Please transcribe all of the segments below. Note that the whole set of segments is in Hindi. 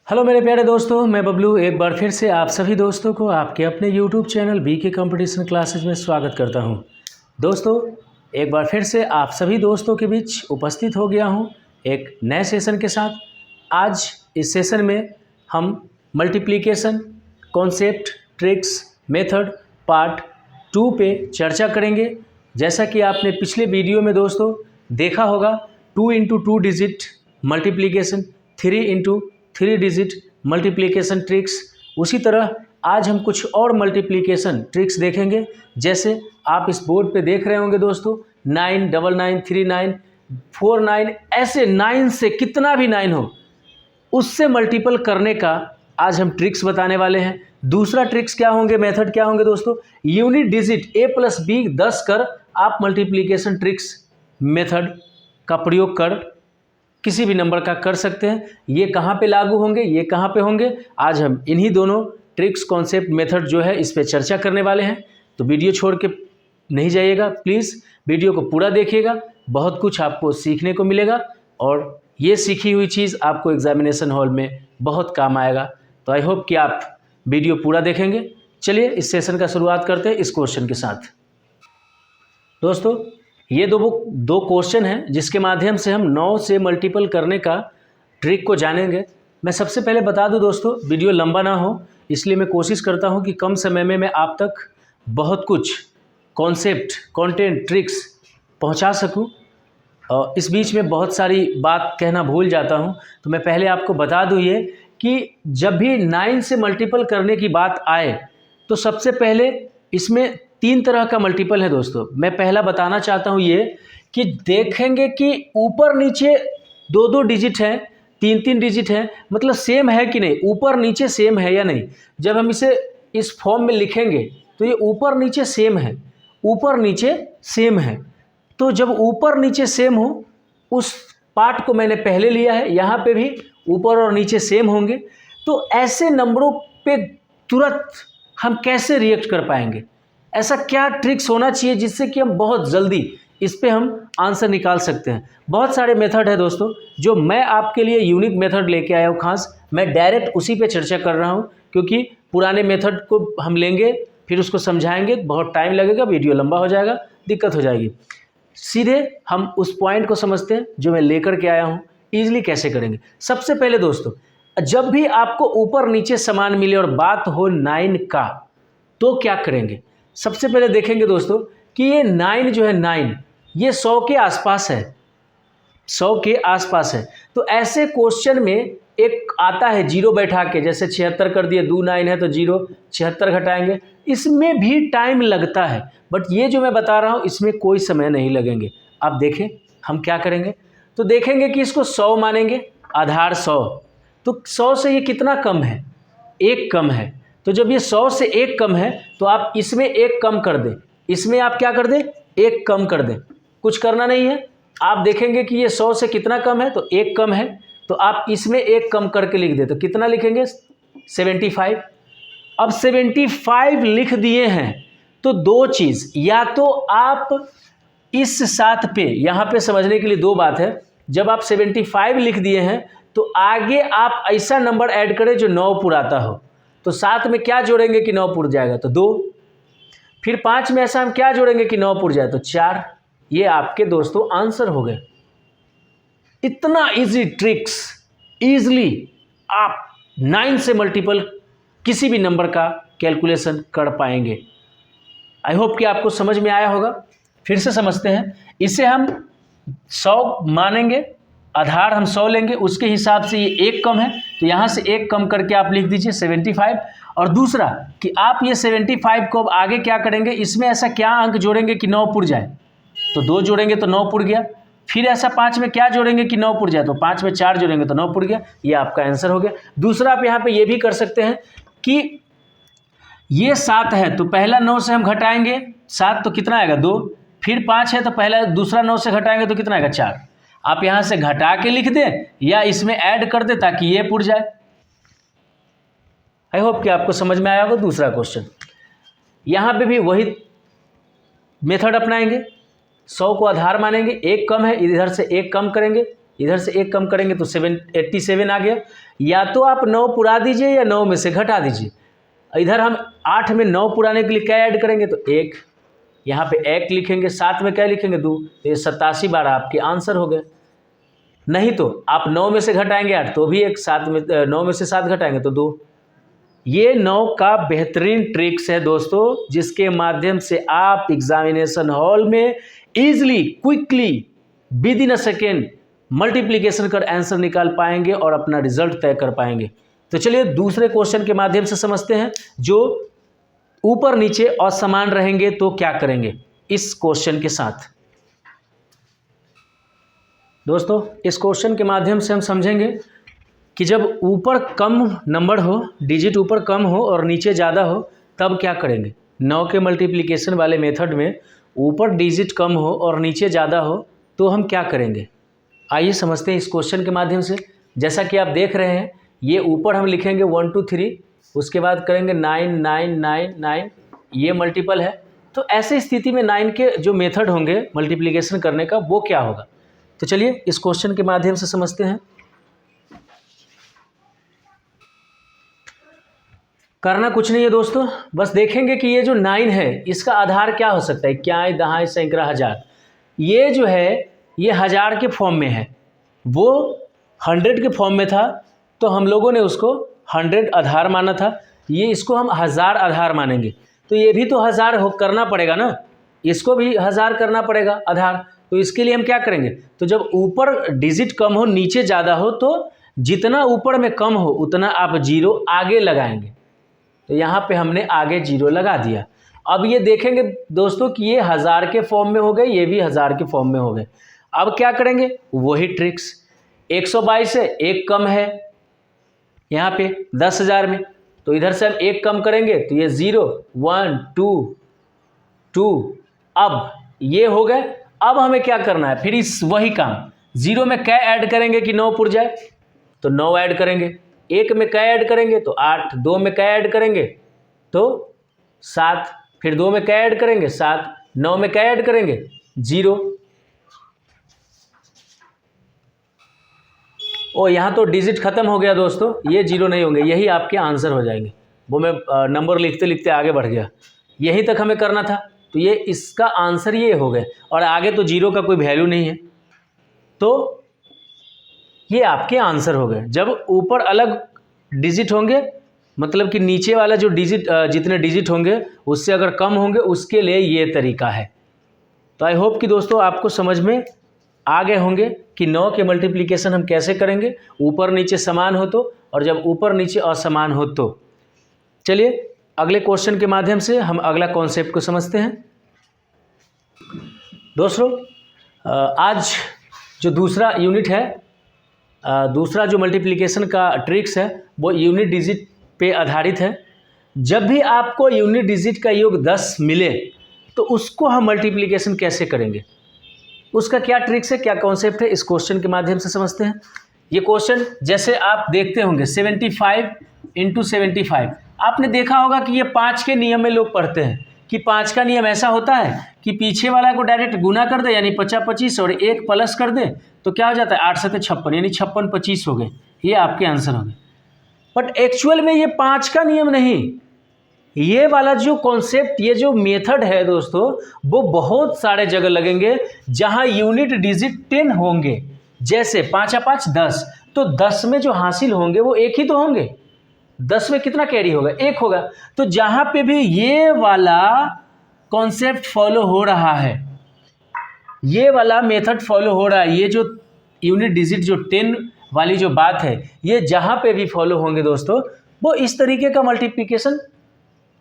हेलो मेरे प्यारे दोस्तों, मैं बबलू एक बार फिर से आप सभी दोस्तों को आपके अपने YouTube channel BK competition classes में स्वागत करता हूं। दोस्तों, एक बार फिर से आप सभी दोस्तों के बीच उपस्थित हो गया हूं एक नए सेशन के साथ। आज इस सेशन में हम multiplication concept, tricks, method part 2 पे चर्चा करेंगे। जैसा कि आपने पिछले वीडियो में दोस्तों देखा होगा, 2 into 2 digit multiplication, 3 into 3 digit multiplication tricks. उसी तरह आज हम कुछ और मल्टीप्लिकेशन ट्रिक्स देखेंगे। जैसे आप इस बोर्ड पे देख रहे होंगे दोस्तों, 9, 99, 39, 49, ऐसे 9 से कितना भी 9 हो उससे मल्टीपल करने का आज हम ट्रिक्स बताने वाले हैं। दूसरा ट्रिक्स क्या होंगे, मेथड क्या होंगे दोस्तों, यूनिट डिजिट a+b 10 कर आप मल्टीप्लिकेशन ट्रिक्स मेथड का प्रयोग कर किसी भी नंबर का कर सकते हैं। ये कहाँ पे लागू होंगे, ये कहाँ पे होंगे, आज हम इन्हीं दोनों ट्रिक्स, कॉन्सेप्ट, मेथड जो है इस पे चर्चा करने वाले हैं। तो वीडियो छोड़ के नहीं जाइएगा, प्लीज़ वीडियो को पूरा देखिएगा, बहुत कुछ आपको सीखने को मिलेगा और ये सीखी हुई चीज़ आपको एग्जामिनेशन हॉल में बहुत काम आएगा। तो आई होप कि आप वीडियो पूरा देखेंगे। चलिए इस सेशन का शुरुआत करते हैं इस क्वेश्चन के साथ। दोस्तों, ये दो क्वेश्चन हैं जिसके माध्यम से हम 9 से मल्टीपल करने का ट्रिक को जानेंगे। मैं सबसे पहले बता दूं दोस्तों, वीडियो लंबा ना हो इसलिए मैं कोशिश करता हूं कि कम समय में मैं आप तक बहुत कुछ कॉन्सेप्ट, कंटेंट, ट्रिक्स पहुंचा सकूं। और इस बीच में बहुत सारी बात कहना भूल जाता हूं, तो मैं पहले आपको बता दूं ये कि जब भी 9 से मल्टीपल करने की बात आए तो सबसे पहले इसमें 3 तरह का मल्टीपल है दोस्तों। मैं पहला बताना चाहता हूँ ये कि देखेंगे कि ऊपर नीचे 2-2 डिजिट हैं, 3-3 डिजिट हैं, मतलब सेम है कि नहीं, ऊपर नीचे सेम है या नहीं। जब हम इसे इस फॉर्म में लिखेंगे तो ये ऊपर नीचे सेम है, ऊपर नीचे सेम है। तो जब ऊपर नीचे सेम हो उस पार्ट को मैंने पहले लिया है, यहाँ पे भी ऊपर और नीचे सेम होंगे। तो ऐसे नंबरों पे तुरंत हम कैसे रिएक्ट कर पाएंगे, ऐसा क्या ट्रिक्स होना चाहिए जिससे कि हम बहुत जल्दी इस पे हम आंसर निकाल सकते हैं। बहुत सारे मेथड है दोस्तों जो मैं आपके लिए यूनिक मेथड लेके आया हूँ खास। मैं डायरेक्ट उसी पे चर्चा कर रहा हूँ क्योंकि पुराने मेथड को हम लेंगे फिर उसको समझाएंगे, बहुत टाइम लगेगा, वीडियो लंबा हो जाएगा, दिक्कत हो जाएगी। सीधे हम उस पॉइंट को समझते हैं जो मैं लेकर के आया हूँ। ईजिली कैसे करेंगे, सबसे पहले दोस्तों जब भी आपको ऊपर नीचे समान मिले और बात हो 9 का तो क्या करेंगे। सबसे पहले देखेंगे दोस्तों कि ये 9 जो है 9 ये 100 के आसपास है, 100 के आसपास है। तो ऐसे क्वेश्चन में एक आता है जीरो बैठा के, जैसे 76 कर दिए, 2 9 है तो जीरो, 76 घटाएंगे, इसमें भी टाइम लगता है। बट ये जो मैं बता रहा हूँ इसमें कोई समय नहीं लगेंगे। आप देखें हम क्या करेंगे, तो देखेंगे कि इसको 100 मानेंगे, आधार 100, तो 100 से ये कितना कम है, 1 कम है। तो जब ये 100 से 1 कम है तो आप इसमें 1 कम कर दें, इसमें आप क्या कर दें, 1 कम कर दें, कुछ करना नहीं है। आप देखेंगे कि ये 100 से कितना कम है, तो 1 कम है, तो आप इसमें 1 कम करके लिख दें, तो कितना लिखेंगे, 75। अब 75 लिख दिए हैं तो दो चीज़, या तो आप इस साथ पे, यहाँ पे समझने के लिए दो बात है, जब आप 75 लिख दिए हैं तो आगे आप ऐसा नंबर ऐड करें जो 9 पुराता हो। तो 7 में क्या जोड़ेंगे कि 9 पुर जाएगा, तो 2। फिर 5 में ऐसा हम क्या जोड़ेंगे कि 9 पुर जाए, तो 4। ये आपके दोस्तों आंसर हो गए। इतना इजी ट्रिक्स, इजली आप 9 से मल्टीपल किसी भी नंबर का कैलकुलेशन कर पाएंगे। आई होप कि आपको समझ में आया होगा। फिर से समझते हैं, इसे हम 100 मानेंगे, आधार हम 100 लेंगे, उसके हिसाब से ये 1 कम है तो यहाँ से 1 कम करके आप लिख दीजिए 75। और दूसरा कि आप ये 75 को अब आगे क्या करेंगे, इसमें ऐसा क्या अंक जोड़ेंगे कि 9 पुर जाए, तो 2 जोड़ेंगे तो 9 पुर गया। फिर ऐसा 5 में क्या जोड़ेंगे कि 9 पुर जाए, तो 5 में 4 जोड़ेंगे तो 9 पुर गया। ये आपका आंसर हो गया। दूसरा आप यहाँ पे ये भी कर सकते हैं कि ये 7 है तो पहला 9 से हम घटाएंगे 7, तो कितना आएगा, 2। फिर 5 है तो पहला दूसरा 9 से घटाएंगे तो कितना आएगा, 4। आप यहाँ से घटा के लिख दें या इसमें ऐड कर दें ताकि ये पुर जाए। आई होप कि आपको समझ में आया होगा। दूसरा क्वेश्चन, यहाँ पे भी वही मेथड अपनाएंगे, 100 को आधार मानेंगे, 1 कम है, इधर से 1 कम करेंगे इधर से 1 कम करेंगे तो 87 आ गया। या तो आप 9 पुरा दीजिए या 9 में से घटा दीजिए। इधर हम 8 में 9 पुराने के लिए क्या ऐड करेंगे तो 1, यहाँ पे 1 लिखेंगे, 7 में क्या लिखेंगे 2, तो ये 87 बार आपके आंसर हो गए। नहीं तो आप 9 में से घटाएंगे 8 तो भी 1, 7 में 9 में से 7 घटाएंगे तो 2। ये 9 का बेहतरीन ट्रिक्स है दोस्तों, जिसके माध्यम से आप एग्जामिनेशन हॉल में easily, quickly, with in a second multiplication कर आंसर निकाल पाएंगे और अपना रिजल्ट तय कर पाएंगे। तो चलिए दूसरे क्वेश्चन के माध्यम से समझते हैं, जो ऊपर नीचे असमान रहेंगे तो क्या करेंगे इस क्वेश्चन के साथ। दोस्तों इस क्वेश्चन के माध्यम से हम समझेंगे कि जब ऊपर कम नंबर हो, डिजिट ऊपर कम हो और नीचे ज़्यादा हो, तब क्या करेंगे। 9 के मल्टीप्लिकेशन वाले मेथड में ऊपर डिजिट कम हो और नीचे ज़्यादा हो तो हम क्या करेंगे, आइए समझते हैं इस क्वेश्चन के माध्यम से। जैसा कि आप देख रहे हैं, ये ऊपर हम लिखेंगे 1 2 3, उसके बाद करेंगे 9 9 9 9, ये मल्टीपल है। तो ऐसे स्थिति में 9 के जो मेथड होंगे मल्टीप्लिकेशन करने का वो क्या होगा। तो चलिए इस क्वेश्चन के माध्यम से समझते हैं। करना कुछ नहीं है दोस्तों, बस देखेंगे कि ये जो 9 है इसका आधार क्या हो सकता है, इक्याई, दहाई, सैकड़ा, हज़ार। ये जो है ये 1000 के फॉर्म में है, वो 100 के फॉर्म में था तो हम लोगों ने उसको 100 आधार माना था, ये इसको हम 1000 आधार मानेंगे। तो ये भी तो 1000 हो करना पड़ेगा ना, इसको भी 1000 करना पड़ेगा आधार। तो इसके लिए हम क्या करेंगे, तो जब ऊपर डिजिट कम हो नीचे ज़्यादा हो तो जितना ऊपर में कम हो उतना आप 0 आगे लगाएंगे। तो यहाँ पे हमने आगे 0 लगा दिया। अब ये देखेंगे दोस्तों कि ये 1000 के फॉर्म में हो गए, ये भी 1000 के फॉर्म में हो गए। अब क्या करेंगे, वही ट्रिक्स, 122 से 1 कम है यहाँ पे 10,000 में, तो इधर से हम 1 कम करेंगे तो ये 0 1 2 2, अब ये हो गए। अब हमें क्या करना है, फिर इस वही काम 0 में क्या ऐड करेंगे कि 9 पुर जाए, तो 9 ऐड करेंगे। 1 में क्या ऐड करेंगे तो 8, 2 में क्या ऐड करेंगे तो 7, फिर 2 में क्या ऐड करेंगे 7, 9 में क्या ऐड करेंगे 0। ओ यहाँ तो डिजिट खत्म हो गया दोस्तों, ये 0 नहीं होंगे, यही आपके आंसर हो जाएंगे। वो मैं नंबर लिखते लिखते आगे बढ़ गया, यहीं तक हमें करना था, तो ये इसका आंसर ये हो गए, और आगे तो 0 का कोई वैल्यू नहीं है, तो ये आपके आंसर हो गए। जब ऊपर अलग डिजिट होंगे, मतलब कि नीचे वाला जो डिजिट जितने डिजिट होंगे उससे अगर कम होंगे, उसके लिए ये तरीका है। तो आई होप कि दोस्तों आपको समझ में आ गए होंगे कि 9 के मल्टीप्लिकेशन हम कैसे करेंगे, ऊपर नीचे समान हो तो, और जब ऊपर नीचे असमान हो तो। चलिए अगले क्वेश्चन के माध्यम से हम अगला कॉन्सेप्ट को समझते हैं। दोस्तों आज जो दूसरा यूनिट है, दूसरा जो मल्टीप्लिकेशन का ट्रिक्स है वो यूनिट डिजिट पे आधारित है। जब भी आपको यूनिट डिजिट का योग 10 मिले तो उसको हम मल्टीप्लिकेशन कैसे करेंगे, उसका क्या ट्रिक्स है, क्या कॉन्सेप्ट है, इस क्वेश्चन के माध्यम से समझते हैं। ये क्वेश्चन जैसे आप देखते होंगे 75 × 75, आपने देखा होगा कि ये 5 के नियम में लोग पढ़ते हैं कि 5 का नियम ऐसा होता है कि पीछे वाला को डायरेक्ट गुना कर दे, यानी 50 25, और 1 प्लस कर दे तो क्या हो जाता है 8 7 56, यानी 56 25 हो गए, ये आपके आंसर हो गए। बट एक्चुअल में ये 5 का नियम नहीं, ये वाला जो कॉन्सेप्ट, ये जो मेथड है दोस्तों, वो बहुत सारे जगह लगेंगे जहां यूनिट डिजिट 10 होंगे। जैसे 5 × 5 10, तो 10 में जो हासिल होंगे वो एक ही तो होंगे, 10 में कितना कैरी होगा, 1 होगा। तो जहां पे भी ये वाला कॉन्सेप्ट फॉलो हो रहा है, ये वाला मेथड फॉलो हो रहा है, ये जो यूनिट डिजिट जो 10 वाली जो बात है, ये जहां पे भी फॉलो होंगे दोस्तों, वो इस तरीके का मल्टीप्लिकेशन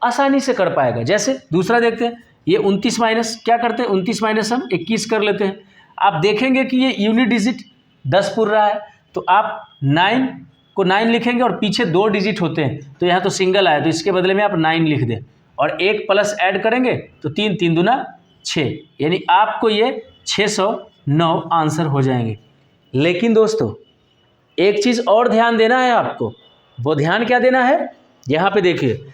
आसानी से कर पाएगा। जैसे दूसरा देखते हैं, ये 29 माइनस क्या करते हैं, 29 माइनस हम 21 कर लेते हैं। आप देखेंगे कि ये यूनिट डिजिट 10 पुर रहा है, तो आप 9 को 9 लिखेंगे और पीछे 2 डिजिट होते हैं, तो यहाँ तो सिंगल आया, तो इसके बदले में आप 9 लिख दें और 1 प्लस ऐड करेंगे तो 3 3 दूना 6, यानी आपको ये 609 आंसर हो जाएंगे। लेकिन दोस्तों एक चीज़ और ध्यान देना है आपको, वो ध्यान क्या देना है, यहाँ पे देखिए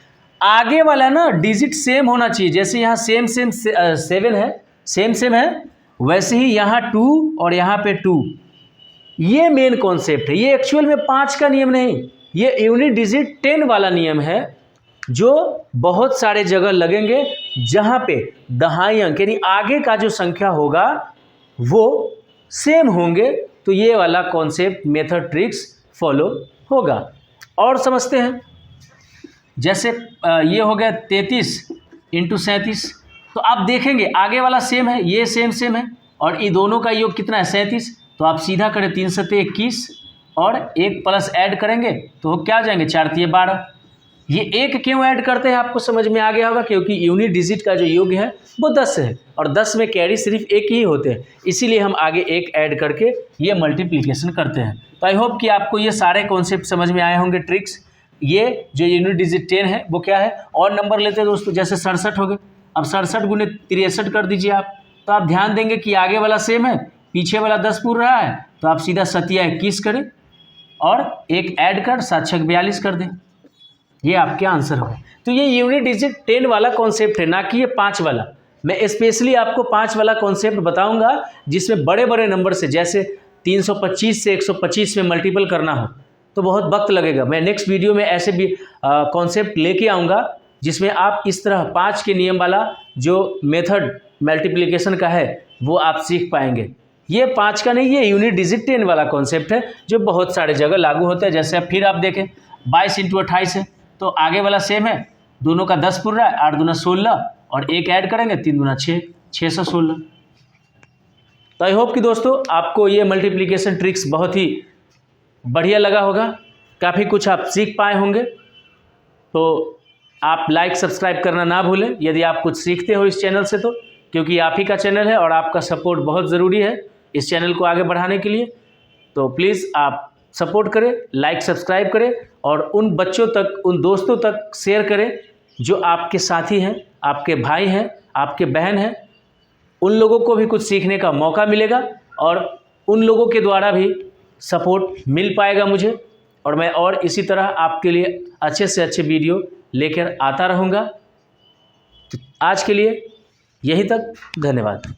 आगे वाला ना डिजिट सेम होना चाहिए। जैसे यहाँ सेम 7 है, सेम है, वैसे ही यहाँ 2 और यहाँ पे 2, ये मेन कॉन्सेप्ट है। ये एक्चुअल में 5 का नियम नहीं, ये यूनिट डिजिट 10 वाला नियम है जो बहुत सारे जगह लगेंगे जहाँ पे दहाई अंक यानी आगे का जो संख्या होगा वो सेम होंगे। तो ये वाला कॉन्सेप्ट मेथड ट्रिक्स फॉलो होगा। और समझते हैं, जैसे ये हो गया 33 × 37। तो आप देखेंगे आगे वाला सेम है, ये सेम है, और ये दोनों का योग कितना है 37। तो आप सीधा करें 3 × 7 = 21 और एक प्लस ऐड करेंगे तो क्या आ जाएंगे 4 × 3 = 12। ये एक क्यों ऐड करते हैं आपको समझ में आ गया होगा, क्योंकि यूनिट डिजिट का जो योग है वो 10 है और 10 में कैरी सिर्फ एक ही होते हैं, इसीलिए हम आगे एक ऐड करके ये मल्टीप्लिकेशन करते हैं। तो आई होप कि आपको ये सारे कॉन्सेप्ट समझ में आए होंगे, ट्रिक्स। ये जो यूनिट डिजिट 10 है वो क्या है, और नंबर लेते हैं दोस्तों, जैसे 67 हो गए। अब 67 × 63 कर दीजिए आप, तो आप ध्यान देंगे कि आगे वाला सेम है, पीछे वाला 10 पूर रहा है, तो आप सीधा 7 या 21 करें और एक ऐड कर 7 × 6 = 42 कर दें। ये आपके आंसर होगा। तो ये यूनिट डिजिट 10 वाला कॉन्सेप्ट है, ना कि ये 5 वाला। मैं स्पेशली आपको 5 वाला कॉन्सेप्ट बताऊंगा जिसमें बड़े बड़े नंबर से, जैसे 325 से 125 में मल्टीपल करना हो तो बहुत वक्त लगेगा। मैं नेक्स्ट वीडियो में ऐसे भी कॉन्सेप्ट लेके आऊँगा जिसमें आप इस तरह 5 के नियम वाला जो मेथड मल्टीप्लिकेशन का है वो आप सीख पाएंगे। ये 5 का नहीं, ये यूनिट डिजिट 10 वाला कॉन्सेप्ट है जो बहुत सारे जगह लागू होता है। जैसे अब फिर आप देखें 22 × 28 है, तो आगे वाला सेम है, दोनों का 10 पूर रहा है, 8 × 2 = 16 और एक ऐड करेंगे 3 × 6 = 6 × 16। तो आई होप कि दोस्तों आपको ये मल्टीप्लिकेशन ट्रिक्स बहुत ही बढ़िया लगा होगा, काफ़ी कुछ आप सीख पाए होंगे। तो आप लाइक सब्सक्राइब करना ना भूलें यदि आप कुछ सीखते हो इस चैनल से, तो क्योंकि आप ही का चैनल है और आपका सपोर्ट बहुत ज़रूरी है इस चैनल को आगे बढ़ाने के लिए। तो प्लीज़ आप सपोर्ट करें, लाइक सब्सक्राइब करें और उन बच्चों तक, उन दोस्तों तक शेयर करें जो आपके साथी हैं, आपके भाई हैं, आपके बहन हैं। उन लोगों को भी कुछ सीखने का मौका मिलेगा और उन लोगों के द्वारा भी सपोर्ट मिल पाएगा मुझे, और मैं और इसी तरह आपके लिए अच्छे से अच्छे वीडियो लेकर आता रहूँगा। तो आज के लिए यहीं तक, धन्यवाद।